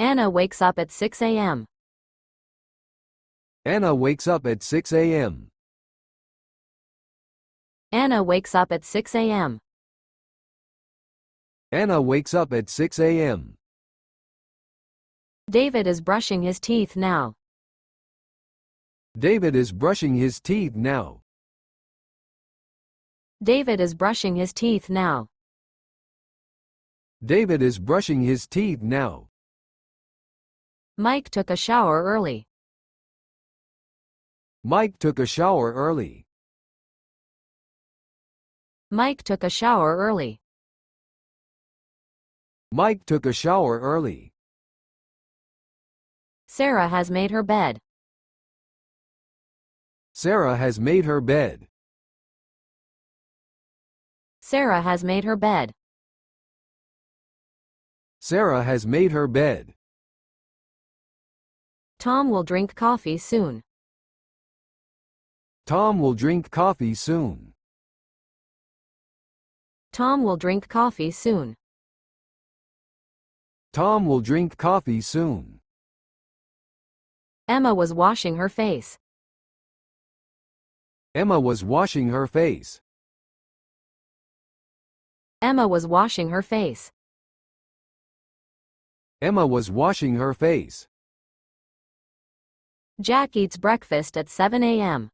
Anna wakes up at 6 a.m. Anna wakes up at 6 a.m. Anna wakes up at 6 a.m. Anna wakes up at 6 a.m. David is brushing his teeth now. David is brushing his teeth now. David is brushing his teeth now. David is brushing his teeth now. Mike took a shower early. Mike took a shower early. Mike took a shower early. Mike took a shower early. Sarah has made her bed. Sarah has made her bed. Sarah has made her bed. Sarah has made her bed. Tom will drink coffee soon. Tom will drink coffee soon. Tom will drink coffee soon. Tom will drink coffee soon. Emma was washing her face. Emma was washing her face. Emma was washing her face. Emma was washing her face. Jack eats breakfast at 7 a.m.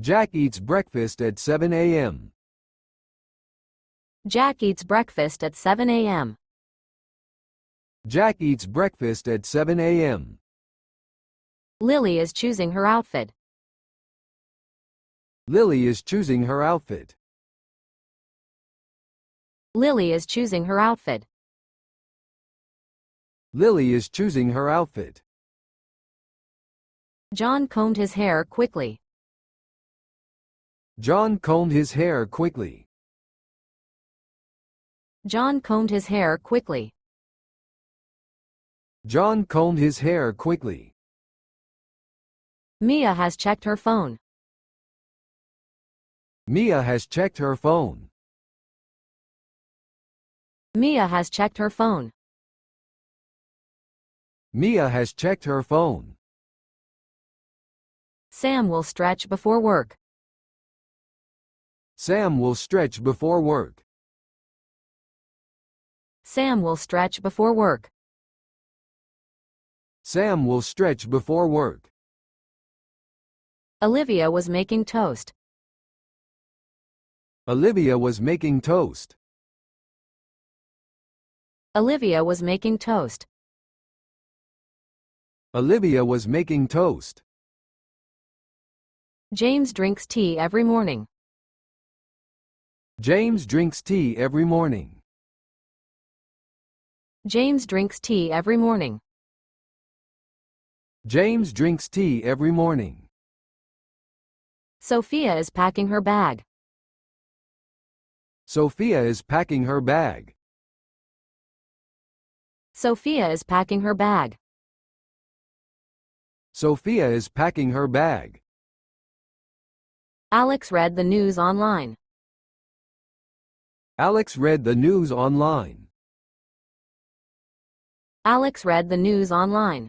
Jack eats breakfast at 7 a.m. Jack eats breakfast at 7 a.m. Jack eats breakfast at 7 a.m. Lily is choosing her outfit. Lily is choosing her outfit. Lily is choosing her outfit. Lily is choosing her outfit. John combed his hair quickly. John combed his hair quickly. John combed his hair quickly. John combed his hair quickly. Mia has checked her phone. Mia has checked her phone. Mia has checked her phone. Mia has checked her phone. Sam will stretch before work. Sam will stretch before work. Sam will stretch before work. Sam will stretch before work. Olivia was making toast. Olivia was making toast. Olivia was making toast. Olivia was making toast. James drinks tea every morning. James drinks tea every morning. James drinks tea every morning. James drinks tea every morning. Sophia is packing her bag. Sophia is packing her bag. Sophia is packing her bag. Sophia is packing her bag. Alex read the news online. Alex read the news online. Alex read the news online.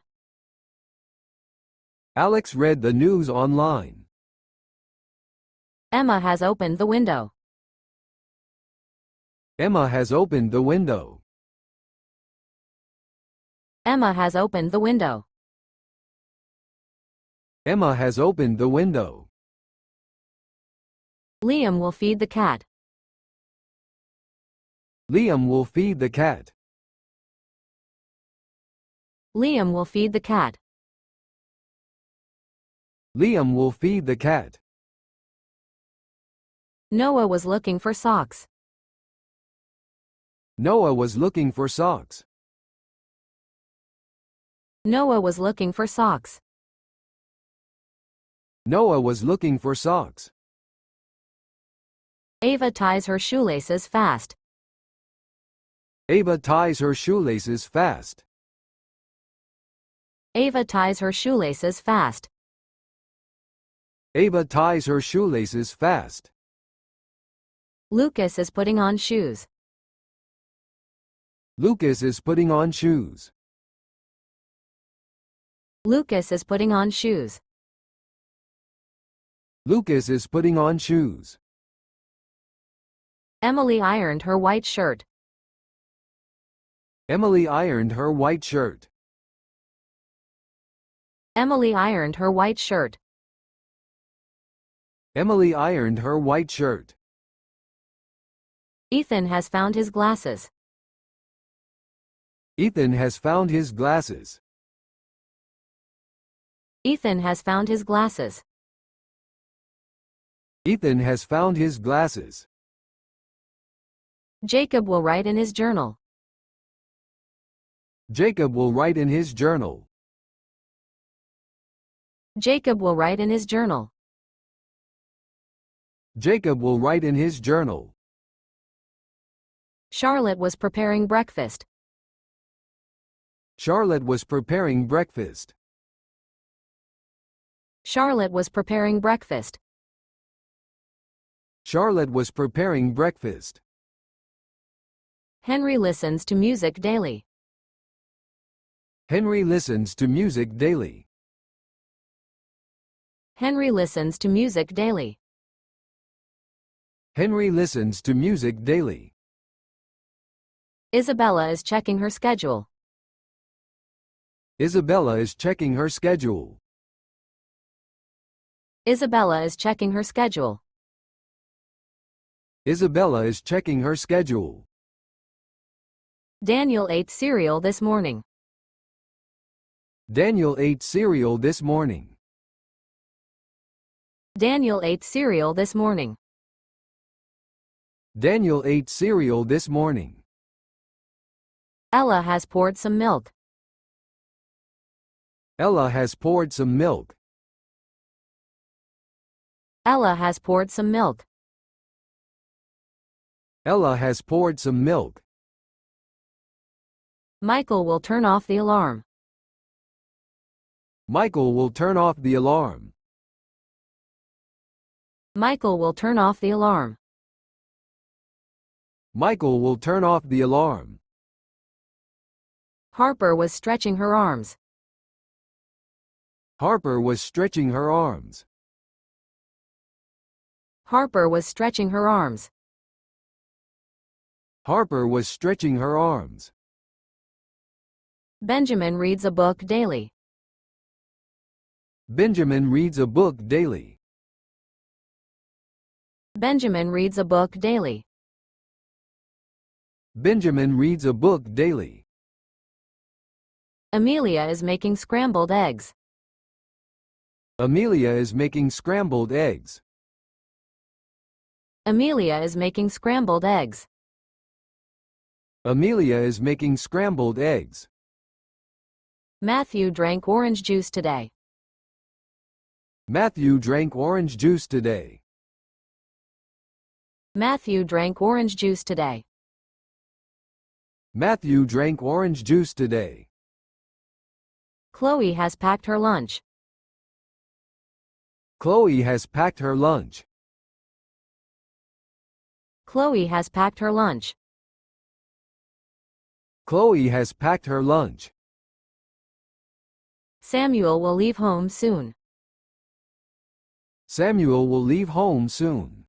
Alex read the news online. Emma has opened the window. Emma has opened the window. Emma has opened the window. Emma has opened the window. Liam will feed the cat. Liam will feed the cat. Liam will feed the cat. Liam will feed the cat. Noah was looking for socks. Noah was looking for socks. Noah was looking for socks. Noah was looking for socks. Ava ties her shoelaces fast. Ava ties her shoelaces fast. Ava ties her shoelaces fast. Ava ties her shoelaces fast. Lucas is putting on shoes. Lucas is putting on shoes. Lucas is putting on shoes. Lucas is putting on shoes. Emily ironed her white shirt. Emily ironed her white shirt. Emily ironed her white shirt. Emily ironed her white shirt. Ethan has found his glasses. Ethan has found his glasses. Ethan has found his glasses. Ethan has found his glasses. Jacob will write in his journal. Jacob will write in his journal. Jacob will write in his journal. Jacob will write in his journal. Charlotte was preparing breakfast. Charlotte was preparing breakfast. Charlotte was preparing breakfast. Charlotte was preparing breakfast. Henry listens to music daily. Henry listens to music daily. Henry listens to music daily. Henry listens to music daily. Isabella is checking her schedule. Isabella is checking her schedule. Isabella is checking her schedule. Isabella is checking her schedule. Daniel ate cereal this morning. Daniel ate cereal this morning. Daniel ate cereal this morning. Daniel ate cereal this morning. Ella has poured some milk. Ella has poured some milk. Ella has poured some milk. Ella has poured some milk. Michael will turn off the alarm. Michael will turn off the alarm. Michael will turn off the alarm. Michael will turn off the alarm. Harper was stretching her arms. Harper was stretching her arms. Harper was stretching her arms. Harper was stretching her arms. Benjamin reads a book daily. Benjamin reads a book daily. Benjamin reads a book daily. Benjamin reads a book daily. Amelia is making scrambled eggs. Amelia is making scrambled eggs. Amelia is making scrambled eggs. Amelia is making scrambled eggs. Matthew drank orange juice today. Matthew drank orange juice today. Matthew drank orange juice today. Matthew drank orange juice today. Chloe has packed her lunch. Chloe has packed her lunch. Chloe has packed her lunch. Chloe has packed her lunch. Samuel will leave home soon. Samuel will leave home soon.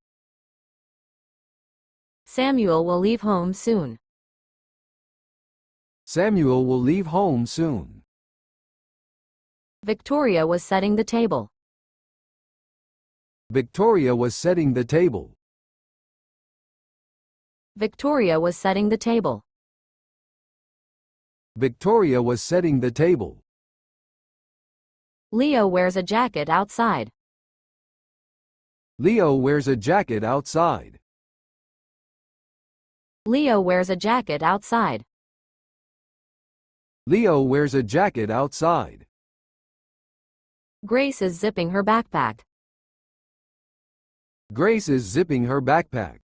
Samuel will leave home soon. Samuel will leave home soon. Victoria was setting the table. Victoria was setting the table. Victoria was setting the table. Victoria was setting the table. Leo wears a jacket outside. Leo wears a jacket outside. Leo wears a jacket outside. Leo wears a jacket outside. Grace is zipping her backpack. Grace is zipping her backpack.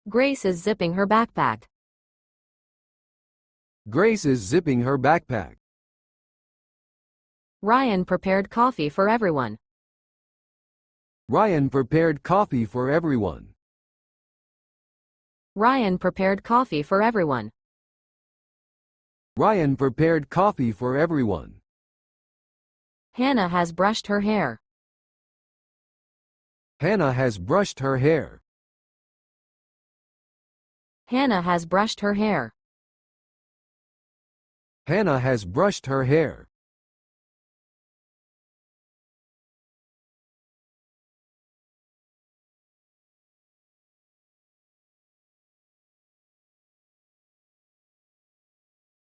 Grace is zipping her backpack. Grace is zipping her backpack. Ryan prepared coffee for everyone. Ryan prepared coffee for everyone. Ryan prepared coffee for everyone. Ryan prepared coffee for everyone. Hannah has brushed her hair. Hannah has brushed her hair. Hannah has brushed her hair. Hannah has brushed her hair.